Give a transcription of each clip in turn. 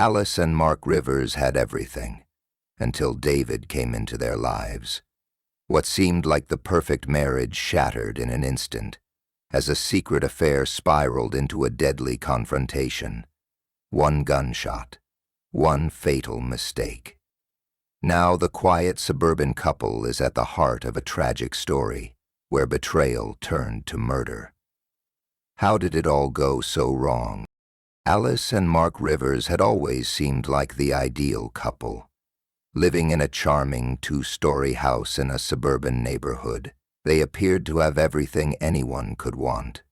Alice and Mark Rivers had everything, until David came into their lives. What seemed like the perfect marriage shattered in an instant, as a secret affair spiraled into a deadly confrontation. One gunshot, one fatal mistake. Now the quiet suburban couple is at the heart of a tragic story, where betrayal turned to murder. How did it all go so wrong? Alice and Mark Rivers had always seemed like the ideal couple. Living in a charming two-story house in a suburban neighborhood, they appeared to have everything anyone could want.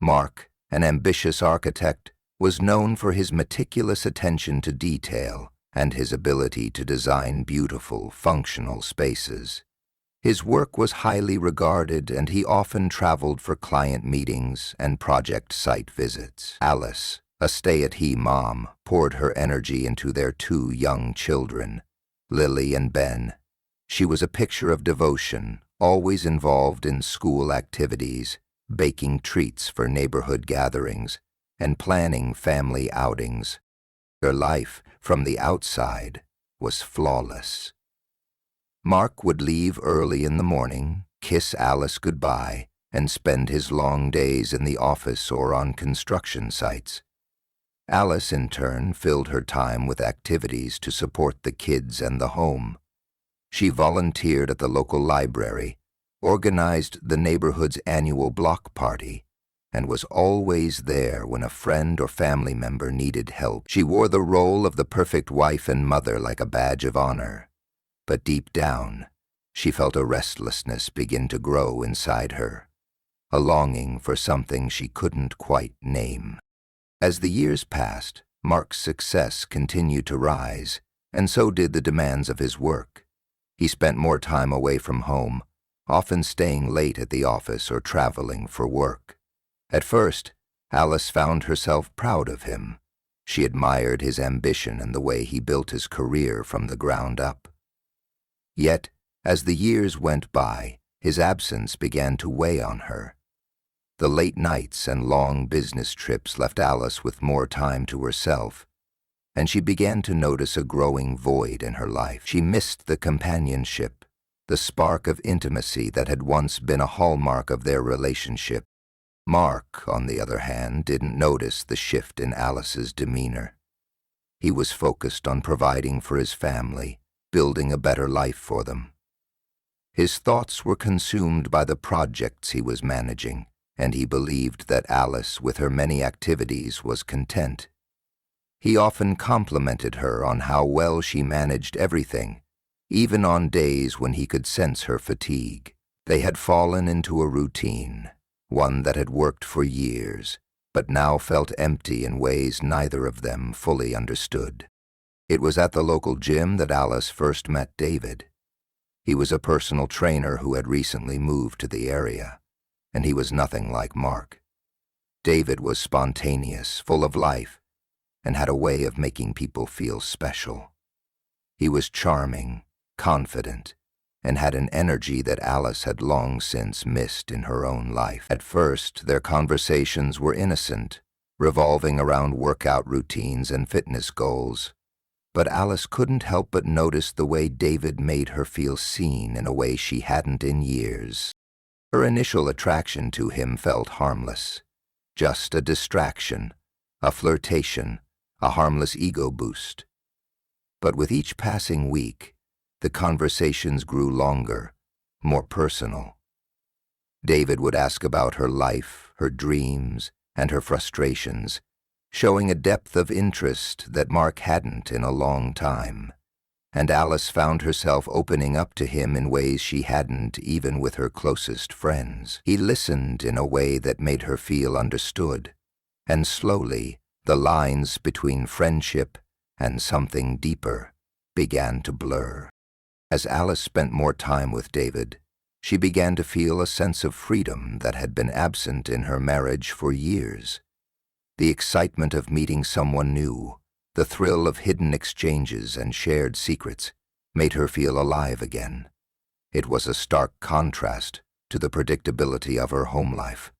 Mark, an ambitious architect, was known for his meticulous attention to detail and his ability to design beautiful, functional spaces. His work was highly regarded, and he often traveled for client meetings and project site visits. Alice, a stay-at-home mom, poured her energy into their two young children, Lily and Ben. She was a picture of devotion, always involved in school activities, baking treats for neighborhood gatherings, and planning family outings. Her life, from the outside, was flawless. Mark would leave early in the morning, kiss Alice goodbye, and spend his long days in the office or on construction sites. Alice, in turn, filled her time with activities to support the kids and the home. She volunteered at the local library, organized the neighborhood's annual block party, and was always there when a friend or family member needed help. She wore the role of the perfect wife and mother like a badge of honor. But deep down, she felt a restlessness begin to grow inside her, a longing for something she couldn't quite name. As the years passed, Mark's success continued to rise, and so did the demands of his work. He spent more time away from home, often staying late at the office or traveling for work. At first, Alice found herself proud of him. She admired his ambition and the way he built his career from the ground up. Yet, as the years went by, his absence began to weigh on her. The late nights and long business trips left Alice with more time to herself, and she began to notice a growing void in her life. She missed the companionship, the spark of intimacy that had once been a hallmark of their relationship. Mark, on the other hand, didn't notice the shift in Alice's demeanor. He was focused on providing for his family, building a better life for them. His thoughts were consumed by the projects he was managing, and he believed that Alice, with her many activities, was content. He often complimented her on how well she managed everything, even on days when he could sense her fatigue. They had fallen into a routine, one that had worked for years, but now felt empty in ways neither of them fully understood. It was at the local gym that Alice first met David. He was a personal trainer who had recently moved to the area, and he was nothing like Mark. David was spontaneous, full of life, and had a way of making people feel special. He was charming, confident, and had an energy that Alice had long since missed in her own life. At first, their conversations were innocent, revolving around workout routines and fitness goals. But Alice couldn't help but notice the way David made her feel seen in a way she hadn't in years. Her initial attraction to him felt harmless, just a distraction, a flirtation, a harmless ego boost. But with each passing week, the conversations grew longer, more personal. David would ask about her life, her dreams, and her frustrations, showing a depth of interest that Mark hadn't in a long time. And Alice found herself opening up to him in ways she hadn't even with her closest friends. He listened in a way that made her feel understood, and slowly, the lines between friendship and something deeper began to blur. As Alice spent more time with David, she began to feel a sense of freedom that had been absent in her marriage for years. The excitement of meeting someone new, the thrill of hidden exchanges and shared secrets, made her feel alive again. It was a stark contrast to the predictability of her home life,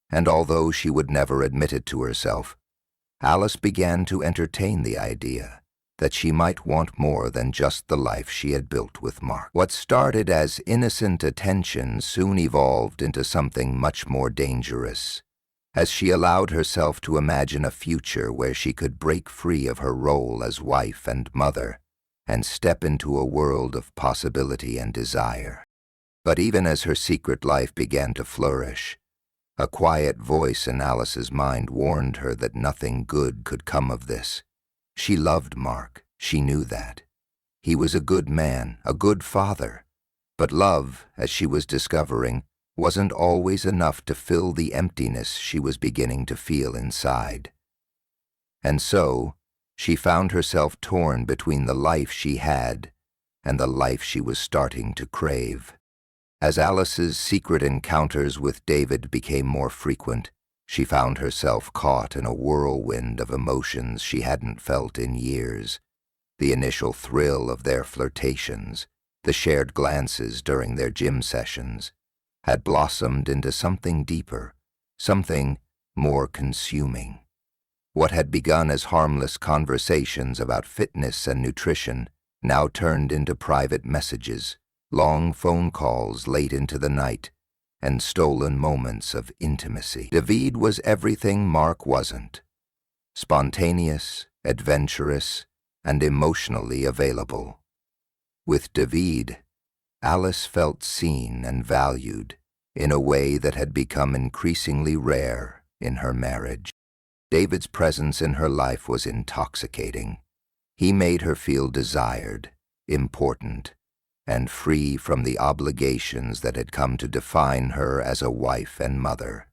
and although she would never admit it to herself, Alice began to entertain the idea that she might want more than just the life she had built with Mark. What started as innocent attention soon evolved into something much more dangerous, as she allowed herself to imagine a future where she could break free of her role as wife and mother and step into a world of possibility and desire. But even as her secret life began to flourish, a quiet voice in Alice's mind warned her that nothing good could come of this. She loved Mark, she knew that. He was a good man, a good father. But love, as she was discovering, wasn't always enough to fill the emptiness she was beginning to feel inside. And so, she found herself torn between the life she had and the life she was starting to crave. As Alice's secret encounters with David became more frequent, she found herself caught in a whirlwind of emotions she hadn't felt in years. The initial thrill of their flirtations, the shared glances during their gym sessions, had blossomed into something deeper, something more consuming. What had begun as harmless conversations about fitness and nutrition now turned into private messages, long phone calls late into the night, and stolen moments of intimacy. David was everything Mark wasn't: spontaneous, adventurous, and emotionally available. With David, Alice felt seen and valued in a way that had become increasingly rare in her marriage. David's presence in her life was intoxicating. He made her feel desired, important, and free from the obligations that had come to define her as a wife and mother.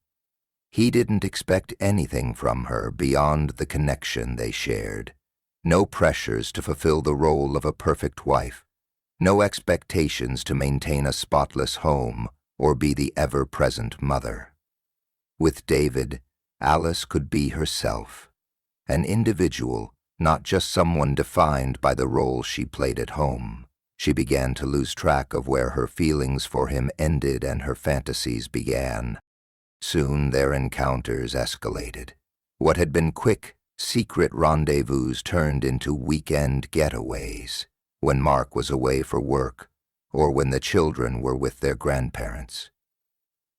He didn't expect anything from her beyond the connection they shared. No pressures to fulfill the role of a perfect wife, no expectations to maintain a spotless home or be the ever-present mother. With David, Alice could be herself, an individual, not just someone defined by the role she played at home. She began to lose track of where her feelings for him ended and her fantasies began. Soon their encounters escalated. What had been quick, secret rendezvous turned into weekend getaways, when Mark was away for work or when the children were with their grandparents.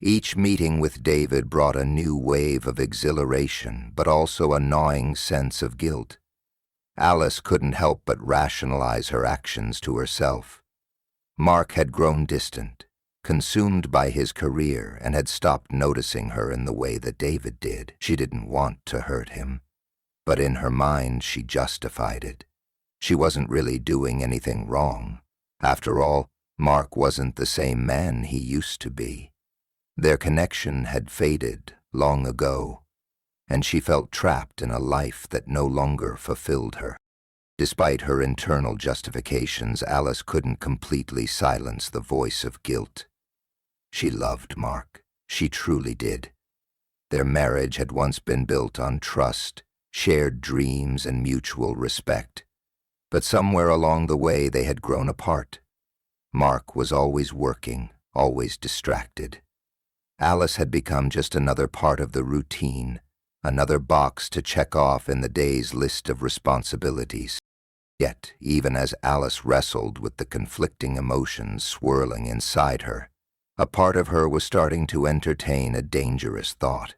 Each meeting with David brought a new wave of exhilaration, but also a gnawing sense of guilt. Alice couldn't help but rationalize her actions to herself. Mark had grown distant, consumed by his career, and had stopped noticing her in the way that David did. She didn't want to hurt him, but in her mind she justified it. She wasn't really doing anything wrong. After all, Mark wasn't the same man he used to be. Their connection had faded long ago, and she felt trapped in a life that no longer fulfilled her. Despite her internal justifications, Alice couldn't completely silence the voice of guilt. She loved Mark. She truly did. Their marriage had once been built on trust, shared dreams, and mutual respect. But somewhere along the way they had grown apart. Mark was always working, always distracted. Alice had become just another part of the routine, another box to check off in the day's list of responsibilities. Yet, even as Alice wrestled with the conflicting emotions swirling inside her, a part of her was starting to entertain a dangerous thought.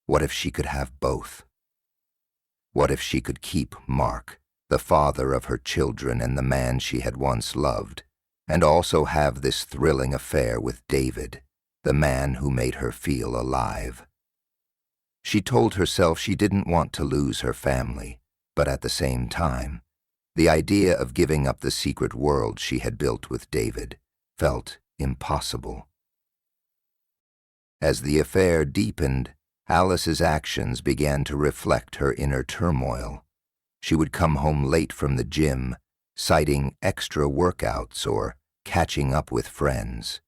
What if she could have both? What if she could keep Mark, the father of her children and the man she had once loved, and also have this thrilling affair with David, the man who made her feel alive? She told herself she didn't want to lose her family, but at the same time, the idea of giving up the secret world she had built with David felt impossible. As the affair deepened, Alice's actions began to reflect her inner turmoil. She would come home late from the gym, citing extra workouts or catching up with friends.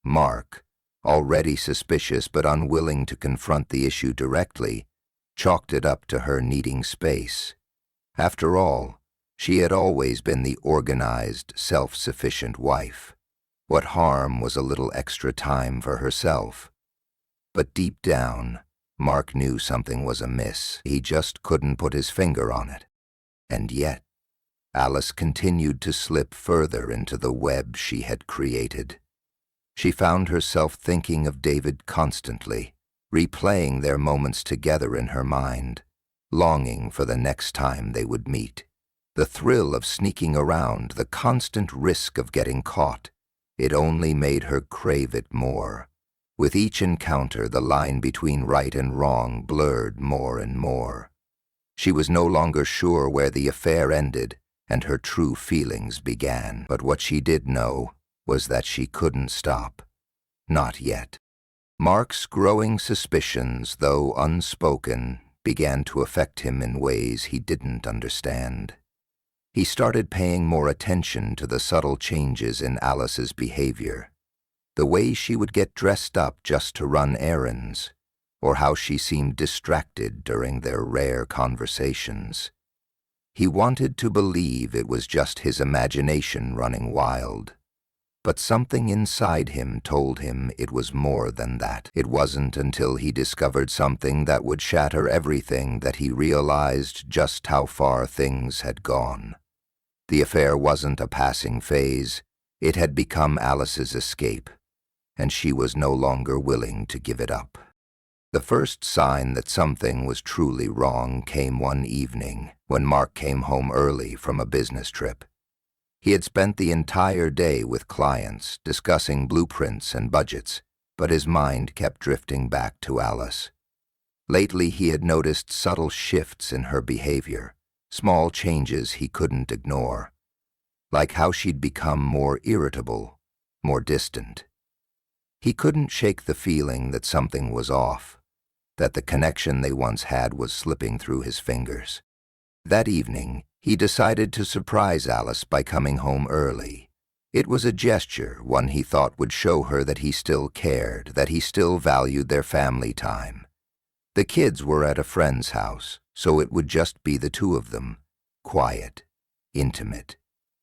Mark, already suspicious but unwilling to confront the issue directly, chalked it up to her needing space. After all, she had always been the organized, self-sufficient wife. What harm was a little extra time for herself? But deep down, Mark knew something was amiss. He just couldn't put his finger on it. And yet, Alice continued to slip further into the web she had created. She found herself thinking of David constantly, replaying their moments together in her mind, longing for the next time they would meet. The thrill of sneaking around, the constant risk of getting caught, it only made her crave it more. With each encounter, the line between right and wrong blurred more and more. She was no longer sure where the affair ended and her true feelings began. But what she did know was that she couldn't stop. Not yet. Mark's growing suspicions, though unspoken, began to affect him in ways he didn't understand. He started paying more attention to the subtle changes in Alice's behavior. The way she would get dressed up just to run errands, or how she seemed distracted during their rare conversations. He wanted to believe it was just his imagination running wild. But something inside him told him it was more than that. It wasn't until he discovered something that would shatter everything that he realized just how far things had gone. The affair wasn't a passing phase. It had become Alice's escape, and she was no longer willing to give it up. The first sign that something was truly wrong came one evening when Mark came home early from a business trip. He had spent the entire day with clients, discussing blueprints and budgets, but his mind kept drifting back to Alice. Lately, he had noticed subtle shifts in her behavior, small changes he couldn't ignore, like how she'd become more irritable, more distant. He couldn't shake the feeling that something was off, that the connection they once had was slipping through his fingers. That evening, he decided to surprise Alice by coming home early. It was a gesture, one he thought would show her that he still cared, that he still valued their family time. The kids were at a friend's house, so it would just be the two of them, quiet, intimate,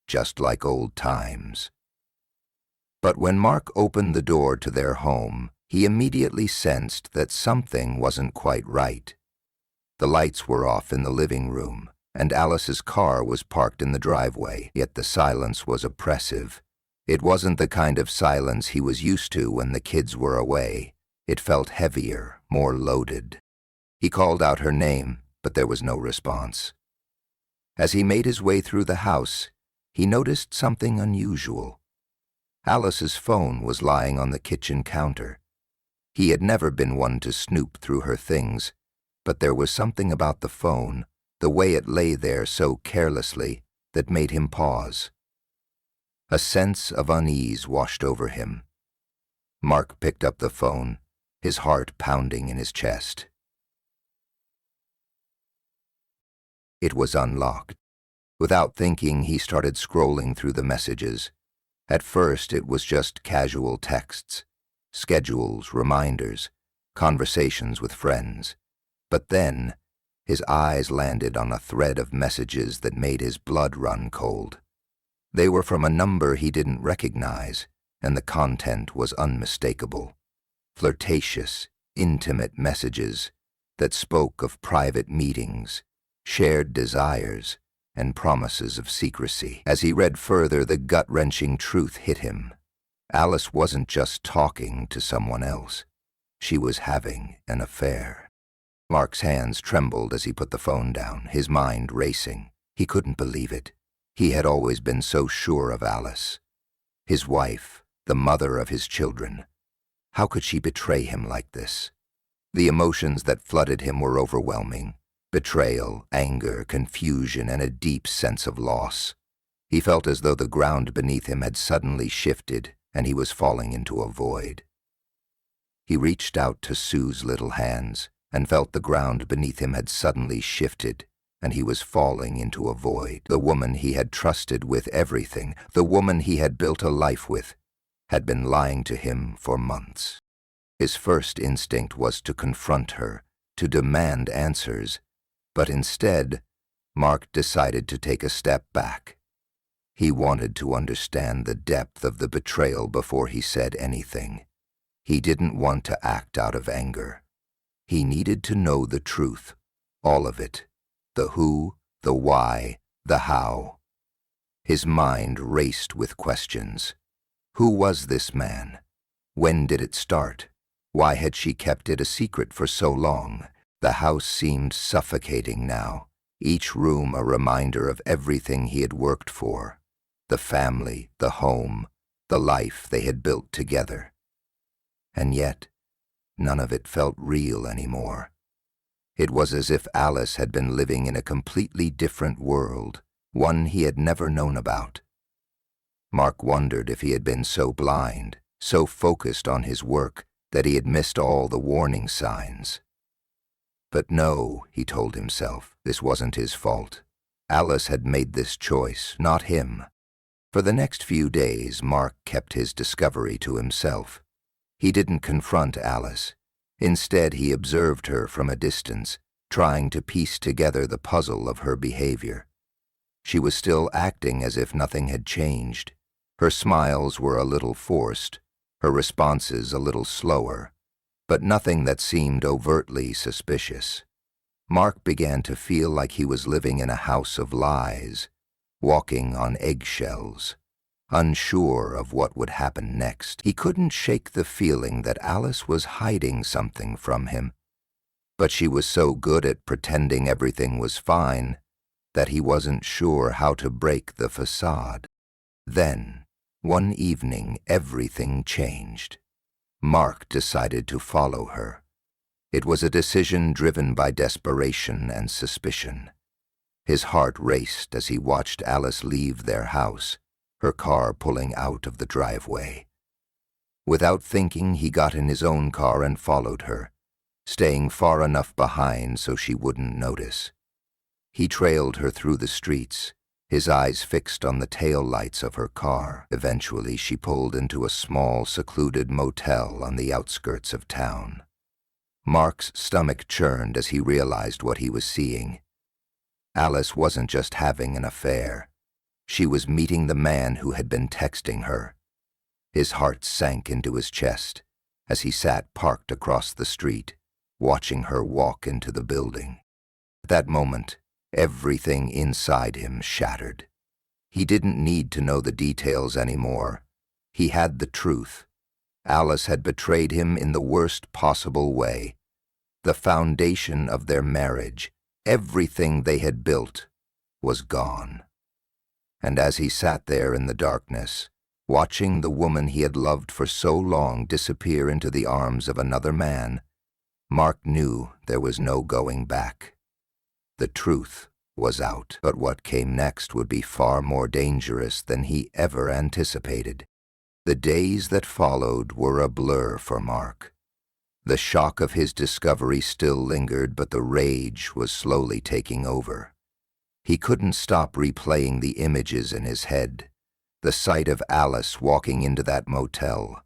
just like old times. But when Mark opened the door to their home, he immediately sensed that something wasn't quite right. The lights were off in the living room, and Alice's car was parked in the driveway, yet the silence was oppressive. It wasn't the kind of silence he was used to when the kids were away. It felt heavier, more loaded. He called out her name, but there was no response. As he made his way through the house, he noticed something unusual. Alice's phone was lying on the kitchen counter. He had never been one to snoop through her things, but there was something about the phone, the way it lay there so carelessly, that made him pause. A sense of unease washed over him. Mark picked up the phone, his heart pounding in his chest. It was unlocked. Without thinking, he started scrolling through the messages. At first, it was just casual texts, schedules, reminders, conversations with friends. But then, his eyes landed on a thread of messages that made his blood run cold. They were from a number he didn't recognize, and the content was unmistakable. Flirtatious, intimate messages that spoke of private meetings, shared desires, and promises of secrecy. As he read further, the gut-wrenching truth hit him. Alice wasn't just talking to someone else. She was having an affair. Mark's hands trembled as he put the phone down, his mind racing. He couldn't believe it. He had always been so sure of Alice. His wife, the mother of his children. How could she betray him like this? The emotions that flooded him were overwhelming. Betrayal, anger, confusion, and a deep sense of loss. He felt as though the ground beneath him had suddenly shifted and he was falling into a void. He reached out to Sue's little hands and felt the ground beneath him had suddenly shifted, and he was falling into a void. The woman he had trusted with everything, the woman he had built a life with, had been lying to him for months. His first instinct was to confront her, to demand answers, but instead, Mark decided to take a step back. He wanted to understand the depth of the betrayal before he said anything. He didn't want to act out of anger. He needed to know the truth, all of it, the who, the why, the how. His mind raced with questions. Who was this man? When did it start? Why had she kept it a secret for so long? The house seemed suffocating now, each room a reminder of everything he had worked for. The family, the home, the life they had built together. And yet, none of it felt real anymore. It was as if Alice had been living in a completely different world, one he had never known about. Mark wondered if he had been so blind, so focused on his work, that he had missed all the warning signs. But no, he told himself, this wasn't his fault. Alice had made this choice, not him. For the next few days, Mark kept his discovery to himself. He didn't confront Alice. Instead, he observed her from a distance, trying to piece together the puzzle of her behavior. She was still acting as if nothing had changed. Her smiles were a little forced, her responses a little slower, but nothing that seemed overtly suspicious. Mark began to feel like he was living in a house of lies, walking on eggshells, unsure of what would happen next. He couldn't shake the feeling that Alice was hiding something from him, but she was so good at pretending everything was fine that he wasn't sure how to break the facade. Then, one evening, everything changed. Mark decided to follow her. It was a decision driven by desperation and suspicion. His heart raced as he watched Alice leave their house, her car pulling out of the driveway. Without thinking, he got in his own car and followed her, staying far enough behind so she wouldn't notice. He trailed her through the streets, his eyes fixed on the tail lights of her car. Eventually, she pulled into a small, secluded motel on the outskirts of town. Mark's stomach churned as he realized what he was seeing. Alice wasn't just having an affair. She was meeting the man who had been texting her. His heart sank into his chest as he sat parked across the street, watching her walk into the building. At that moment, everything inside him shattered. He didn't need to know the details anymore. He had the truth. Alice had betrayed him in the worst possible way. The foundation of their marriage, everything they had built, was gone. And as he sat there in the darkness, watching the woman he had loved for so long disappear into the arms of another man, Mark knew there was no going back. The truth was out, but what came next would be far more dangerous than he ever anticipated. The days that followed were a blur for Mark. The shock of his discovery still lingered, but the rage was slowly taking over. He couldn't stop replaying the images in his head. The sight of Alice walking into that motel,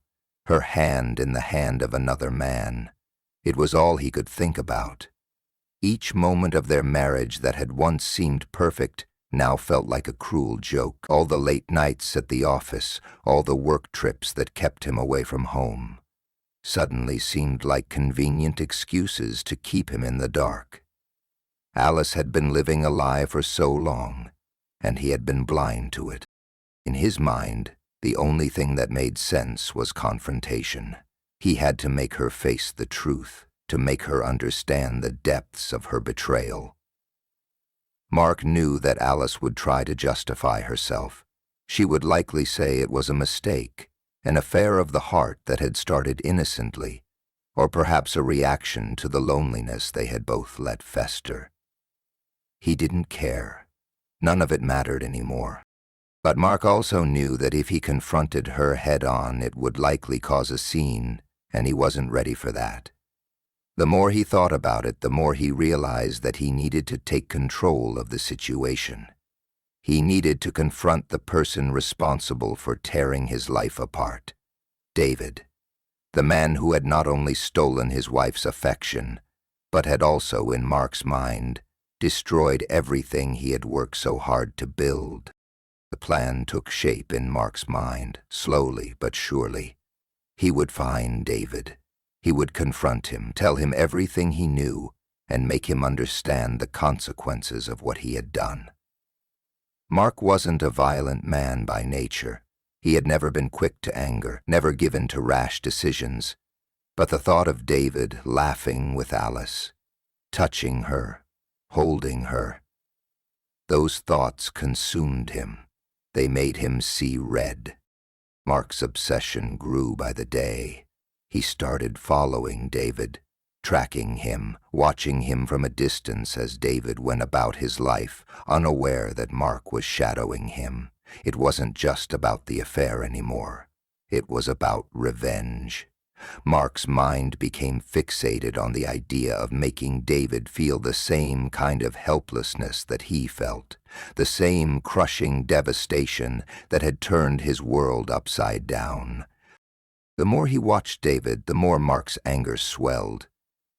her hand in the hand of another man. It was all he could think about. Each moment of their marriage that had once seemed perfect now felt like a cruel joke. All the late nights at the office, all the work trips that kept him away from home, suddenly seemed like convenient excuses to keep him in the dark. Alice had been living a lie for so long, and he had been blind to it. In his mind, the only thing that made sense was confrontation. He had to make her face the truth, to make her understand the depths of her betrayal. Mark knew that Alice would try to justify herself. She would likely say it was a mistake, an affair of the heart that had started innocently, or perhaps a reaction to the loneliness they had both let fester. He didn't care. None of it mattered anymore. But Mark also knew that if he confronted her head-on, it would likely cause a scene, and he wasn't ready for that. The more he thought about it, the more he realized that he needed to take control of the situation. He needed to confront the person responsible for tearing his life apart, David, the man who had not only stolen his wife's affection, but had also, in Mark's mind, destroyed everything he had worked so hard to build. The plan took shape in Mark's mind, slowly but surely. He would find David. He would confront him, tell him everything he knew, and make him understand the consequences of what he had done. Mark wasn't a violent man by nature. He had never been quick to anger, never given to rash decisions. But the thought of David laughing with Alice, touching her, holding her, those thoughts consumed him. They made him see red. Mark's obsession grew by the day. He started following David, tracking him, watching him from a distance as David went about his life, unaware that Mark was shadowing him. It wasn't just about the affair anymore. It was about revenge. Mark's mind became fixated on the idea of making David feel the same kind of helplessness that he felt, the same crushing devastation that had turned his world upside down. The more he watched David, the more Mark's anger swelled.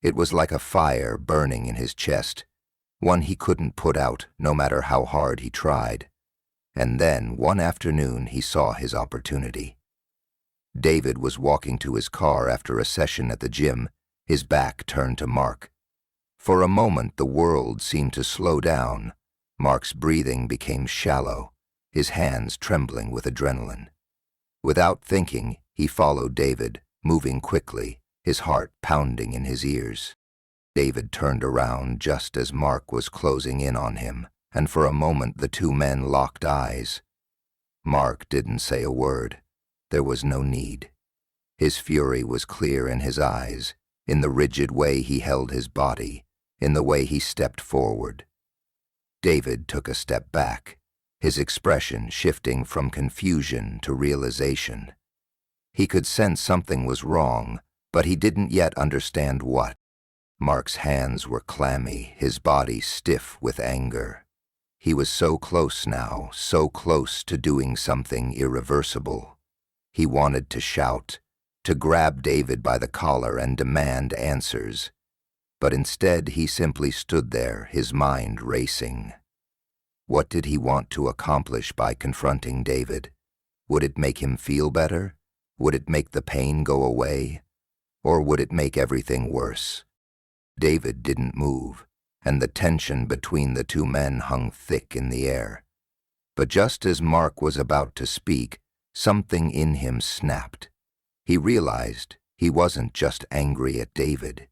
It was like a fire burning in his chest, one he couldn't put out no matter how hard he tried. And then, one afternoon, he saw his opportunity. David was walking to his car after a session at the gym, his back turned to Mark. For a moment, the world seemed to slow down. Mark's breathing became shallow, his hands trembling with adrenaline. Without thinking, he followed David, moving quickly, his heart pounding in his ears. David turned around just as Mark was closing in on him, and for a moment the two men locked eyes. Mark didn't say a word. There was no need. His fury was clear in his eyes, in the rigid way he held his body, in the way he stepped forward. David took a step back, his expression shifting from confusion to realization. He could sense something was wrong, but he didn't yet understand what. Mark's hands were clammy, his body stiff with anger. He was so close now, so close to doing something irreversible. He wanted to shout, to grab David by the collar and demand answers. But instead he simply stood there, his mind racing. What did he want to accomplish by confronting David? Would it make him feel better? Would it make the pain go away? Or would it make everything worse? David didn't move, and the tension between the two men hung thick in the air. But just as Mark was about to speak, something in him snapped. He realized he wasn't just angry at David.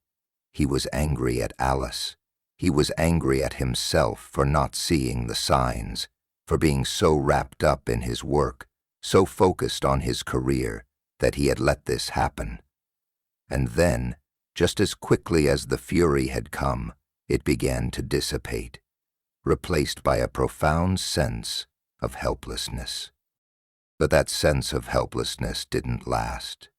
He was angry at Alice. He was angry at himself for not seeing the signs, for being so wrapped up in his work, so focused on his career, that he had let this happen. And then, just as quickly as the fury had come, it began to dissipate, replaced by a profound sense of helplessness. But that sense of helplessness didn't last.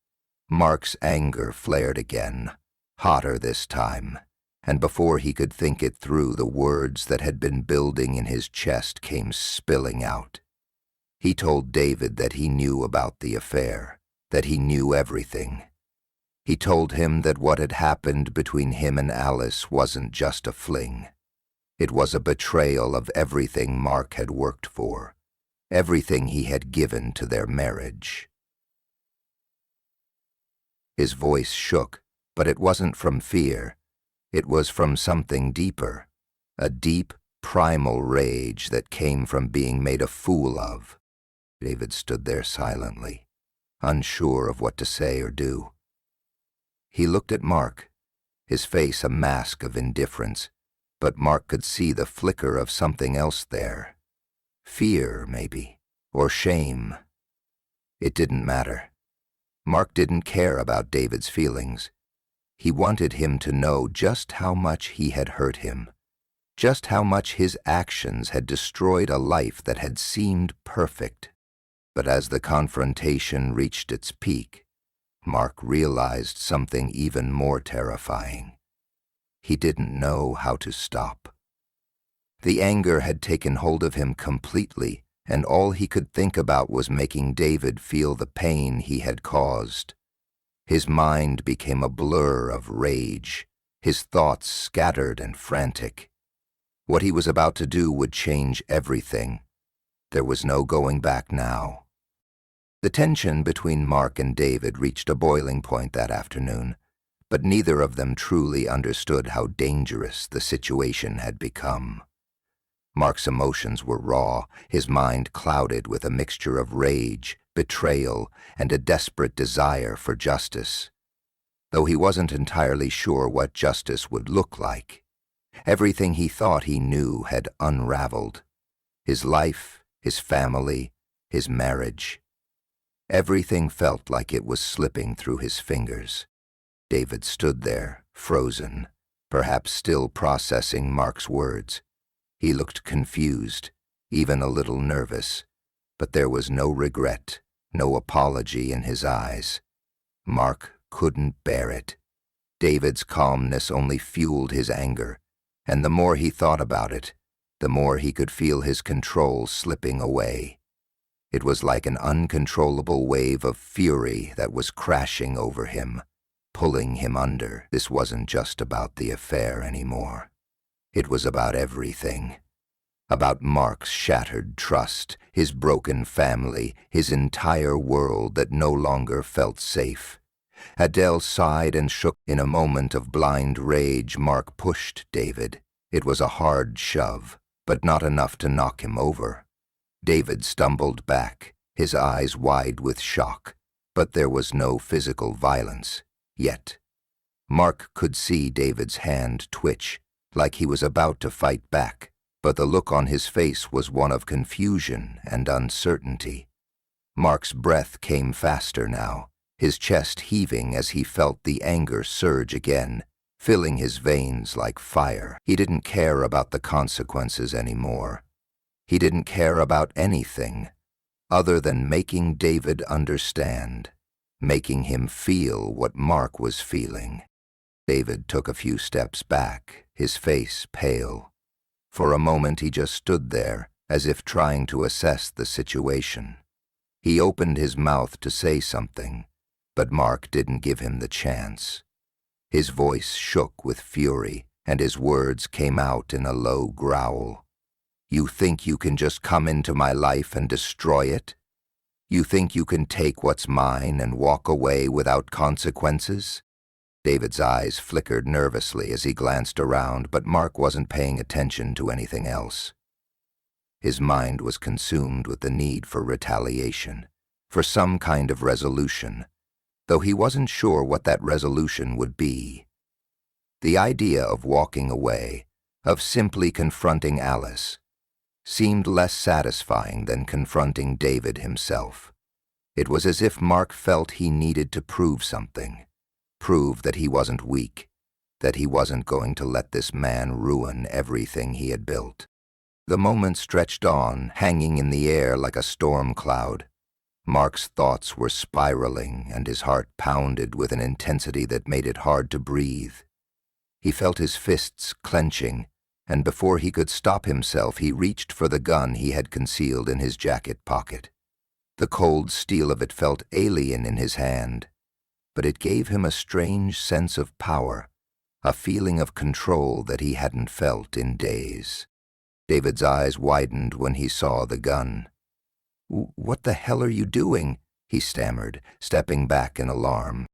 Mark's anger flared again, hotter this time, and before he could think it through, the words that had been building in his chest came spilling out. He told David that he knew about the affair, that he knew everything. He told him that what had happened between him and Alice wasn't just a fling. It was a betrayal of everything Mark had worked for, everything he had given to their marriage. His voice shook, but it wasn't from fear. It was from something deeper, a deep, primal rage that came from being made a fool of. David stood there silently, unsure of what to say or do. He looked at Mark, his face a mask of indifference, but Mark could see the flicker of something else there. Fear, maybe, or shame. It didn't matter. Mark didn't care about David's feelings. He wanted him to know just how much he had hurt him, just how much his actions had destroyed a life that had seemed perfect. But as the confrontation reached its peak, Mark realized something even more terrifying. He didn't know how to stop. The anger had taken hold of him completely, and all he could think about was making David feel the pain he had caused. His mind became a blur of rage, his thoughts scattered and frantic. What he was about to do would change everything. There was no going back now. The tension between Mark and David reached a boiling point that afternoon. but neither of them truly understood how dangerous the situation had become. Mark's emotions were raw, his mind clouded with a mixture of rage, betrayal, and a desperate desire for justice. Though he wasn't entirely sure what justice would look like, everything he thought he knew had unraveled. His life, his family, his marriage. Everything felt like it was slipping through his fingers. David stood there, frozen, perhaps still processing Mark's words. He looked confused, even a little nervous, but there was no regret, no apology in his eyes. Mark couldn't bear it. David's calmness only fueled his anger, and the more he thought about it, the more he could feel his control slipping away. It was like an uncontrollable wave of fury that was crashing over him, pulling him under. This wasn't just about the affair anymore. It was about everything. About Mark's shattered trust, his broken family, his entire world that no longer felt safe. Adele sighed and shook. In a moment of blind rage, Mark pushed David. It was a hard shove, but not enough to knock him over. David stumbled back, his eyes wide with shock, but there was no physical violence, yet. Mark could see David's hand twitch, like he was about to fight back, but the look on his face was one of confusion and uncertainty. Mark's breath came faster now, his chest heaving as he felt the anger surge again, filling his veins like fire. He didn't care about the consequences anymore. He didn't care about anything other than making David understand, making him feel what Mark was feeling. David took a few steps back, his face pale. For a moment he just stood there, as if trying to assess the situation. He opened his mouth to say something, but Mark didn't give him the chance. His voice shook with fury, and his words came out in a low growl. "You think you can just come into my life and destroy it? You think you can take what's mine and walk away without consequences?" David's eyes flickered nervously as he glanced around, but Mark wasn't paying attention to anything else. His mind was consumed with the need for retaliation, for some kind of resolution, though he wasn't sure what that resolution would be. The idea of walking away, of simply confronting Alice, seemed less satisfying than confronting David himself. It was as if Mark felt he needed to prove something. Prove that he wasn't weak, that he wasn't going to let this man ruin everything he had built. The moment stretched on, hanging in the air like a storm cloud. Mark's thoughts were spiraling, and his heart pounded with an intensity that made it hard to breathe. He felt his fists clenching, and before he could stop himself, he reached for the gun he had concealed in his jacket pocket. The cold steel of it felt alien in his hand, but it gave him a strange sense of power, a feeling of control that he hadn't felt in days. David's eyes widened when he saw the gun. "What the hell are you doing?" he stammered, stepping back in alarm.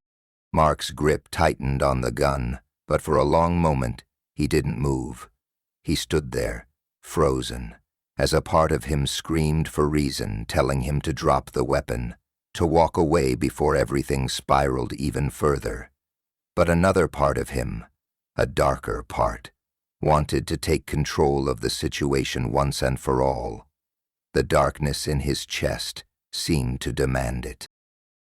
Mark's grip tightened on the gun, but for a long moment he didn't move. He stood there, frozen, as a part of him screamed for reason, telling him to drop the weapon, to walk away before everything spiraled even further. But another part of him, a darker part, wanted to take control of the situation once and for all. The darkness in his chest seemed to demand it.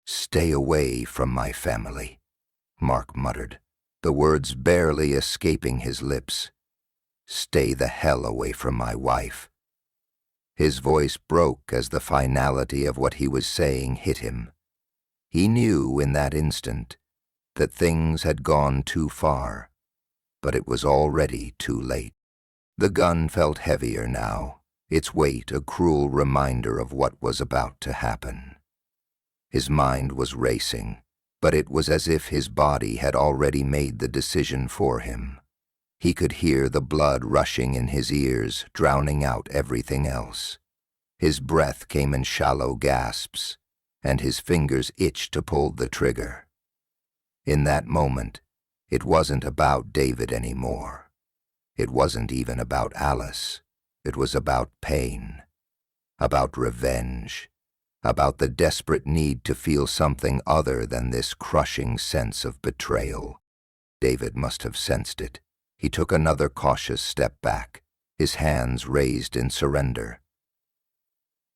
"Stay away from my family," Mark muttered, the words barely escaping his lips. "Stay the hell away from my wife." His voice broke as the finality of what he was saying hit him. He knew in that instant that things had gone too far, but it was already too late. The gun felt heavier now, its weight a cruel reminder of what was about to happen. His mind was racing, but it was as if his body had already made the decision for him. He could hear the blood rushing in his ears, drowning out everything else. His breath came in shallow gasps, and his fingers itched to pull the trigger. In that moment, It wasn't about David anymore. It wasn't even about Alice. It was about pain, about revenge, about the desperate need to feel something other than this crushing sense of betrayal. David must have sensed it. He took another cautious step back, his hands raised in surrender.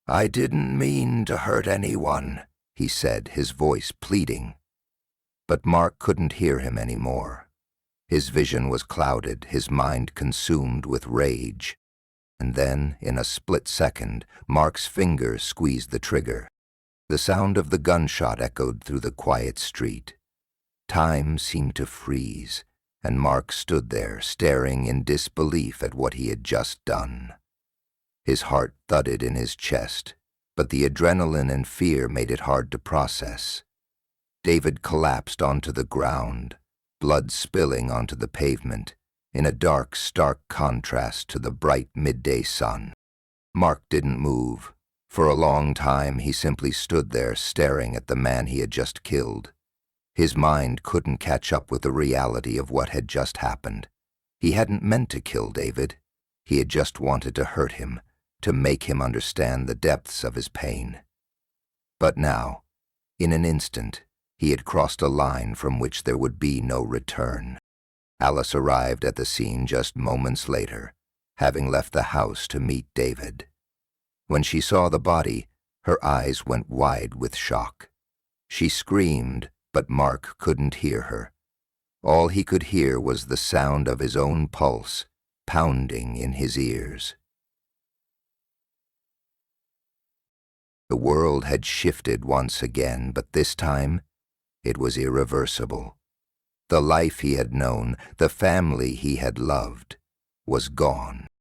"I didn't mean to hurt anyone," he said, his voice pleading. But Mark couldn't hear him anymore. His vision was clouded, his mind consumed with rage. And then, in a split second, Mark's fingers squeezed the trigger. The sound of the gunshot echoed through the quiet street. Time seemed to freeze, and Mark stood there, staring in disbelief at what he had just done. His heart thudded in his chest, but the adrenaline and fear made it hard to process. David collapsed onto the ground, blood spilling onto the pavement, in a dark, stark contrast to the bright midday sun. Mark didn't move. For a long time, he simply stood there staring at the man he had just killed. His mind couldn't catch up with the reality of what had just happened. He hadn't meant to kill David. He had just wanted to hurt him, to make him understand the depths of his pain. But now, in an instant, he had crossed a line from which there would be no return. Alice arrived at the scene just moments later, having left the house to meet David. When she saw the body, her eyes went wide with shock. She screamed, but Mark couldn't hear her. All he could hear was the sound of his own pulse pounding in his ears. The world had shifted once again, but this time it was irreversible. The life he had known, the family he had loved, was gone.